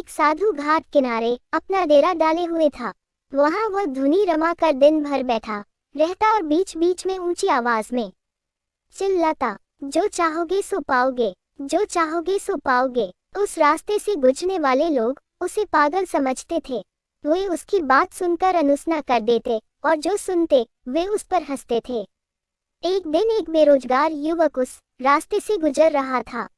एक साधु घाट किनारे अपना डेरा डाले हुए था। वहां वह धुनी रमा कर दिन भर बैठा रहता और बीच बीच में ऊंची आवाज में चिल्लाता, जो चाहोगे सो पाओगे, जो चाहोगे सो पाओगे। उस रास्ते से गुजरने वाले लोग उसे पागल समझते थे। वे उसकी बात सुनकर अनसुना कर देते और जो सुनते वे उस पर हंसते थे। एक दिन एक बेरोजगार युवक उस रास्ते से गुजर रहा था।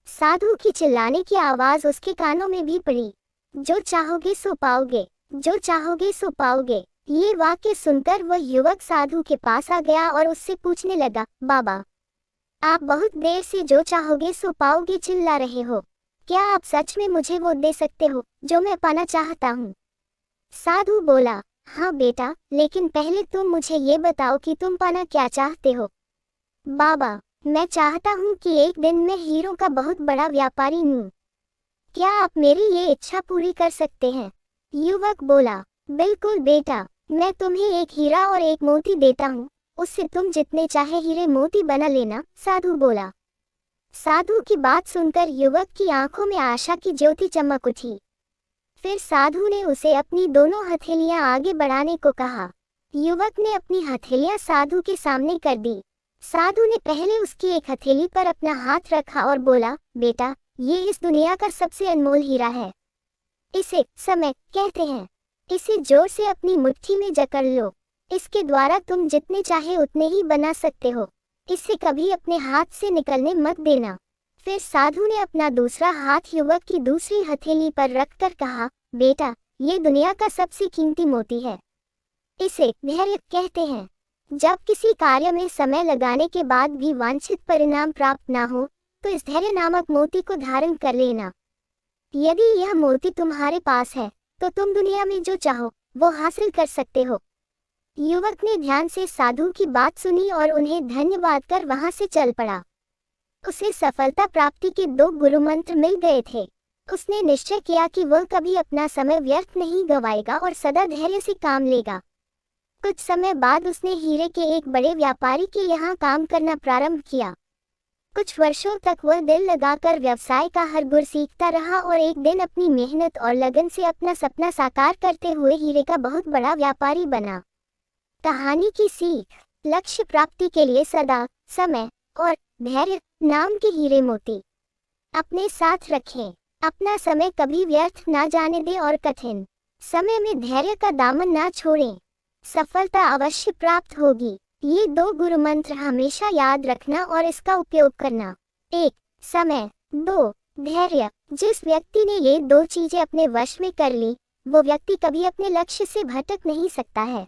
साधु की चिल्लाने की आवाज उसके कानों में भी पड़ी। जो चाहोगे सो पाओगे, जो चाहोगे सो पाओगे। ये वाक्य सुनकर वह युवक साधु के पास आ गया और उससे पूछने लगा, बाबा, आप बहुत देर से जो चाहोगे सो पाओगे चिल्ला रहे हो। क्या आप सच में मुझे वो दे सकते हो जो मैं पाना चाहता हूँ? साधु बोला, हाँ बेटा, लेकिन पहले तुम मुझे ये बताओ कि तुम पाना क्या चाहते हो। बाबा, मैं चाहता हूँ कि एक दिन मैं हीरों का बहुत बड़ा व्यापारी हूँ। क्या आप मेरी ये इच्छा पूरी कर सकते हैं? युवक बोला, बिल्कुल बेटा, मैं तुम्हें एक हीरा और एक मोती देता हूँ, उससे तुम जितने चाहे हीरे मोती बना लेना। साधु बोला। साधु की बात सुनकर युवक की आंखों में आशा की ज्योति चमक उठी। फिर साधु ने उसे अपनी दोनों हथेलियां आगे बढ़ाने को कहा। युवक ने अपनी हथेलियां साधु के सामने कर दी। साधु ने पहले उसकी एक हथेली पर अपना हाथ रखा और बोला, बेटा, ये इस दुनिया का सबसे अनमोल हीरा है। इसे समय कहते हैं। इसे जोर से अपनी मुट्ठी में जकड़ लो। इसके द्वारा तुम जितने चाहे उतने ही बना सकते हो। इसे कभी अपने हाथ से निकलने मत देना। फिर साधु ने अपना दूसरा हाथ युवक की दूसरी हथेली पर रखकर कहा, बेटा, ये दुनिया का सबसे कीमती मोती है। इसे धैर्य कहते हैं। जब किसी कार्य में समय लगाने के बाद भी वांछित परिणाम प्राप्त ना हो, तो इस धैर्य नामक मोती को धारण कर लेना। यदि यह मोती तुम्हारे पास है, तो तुम दुनिया में जो चाहो वो हासिल कर सकते हो। युवक ने ध्यान से साधु की बात सुनी और उन्हें धन्यवाद कर वहां से चल पड़ा। उसे सफलता प्राप्ति के 2 गुरु मंत्र मिल गए थे। उसने निश्चय किया कि वह कभी अपना समय व्यर्थ नहीं गवाएगा और सदा धैर्य से काम लेगा। कुछ समय बाद उसने हीरे के एक बड़े व्यापारी के यहाँ काम करना प्रारंभ किया। कुछ वर्षों तक वह दिल लगाकर व्यवसाय का हर गुर सीखता रहा और एक दिन अपनी मेहनत और लगन से अपना सपना साकार करते हुए हीरे का बहुत बड़ा व्यापारी बना। कहानी की सीख, लक्ष्य प्राप्ति के लिए सदा समय और धैर्य नाम के हीरे मोती अपने साथ रखें। अपना समय कभी व्यर्थ ना जाने दें और कठिन समय में धैर्य का दामन ना छोड़ें। सफलता अवश्य प्राप्त होगी। ये 2 गुरु मंत्र हमेशा याद रखना और इसका उपयोग करना। 1. समय, 2. धैर्य। जिस व्यक्ति ने ये 2 चीजें अपने वश में कर ली, वो व्यक्ति कभी अपने लक्ष्य से भटक नहीं सकता है।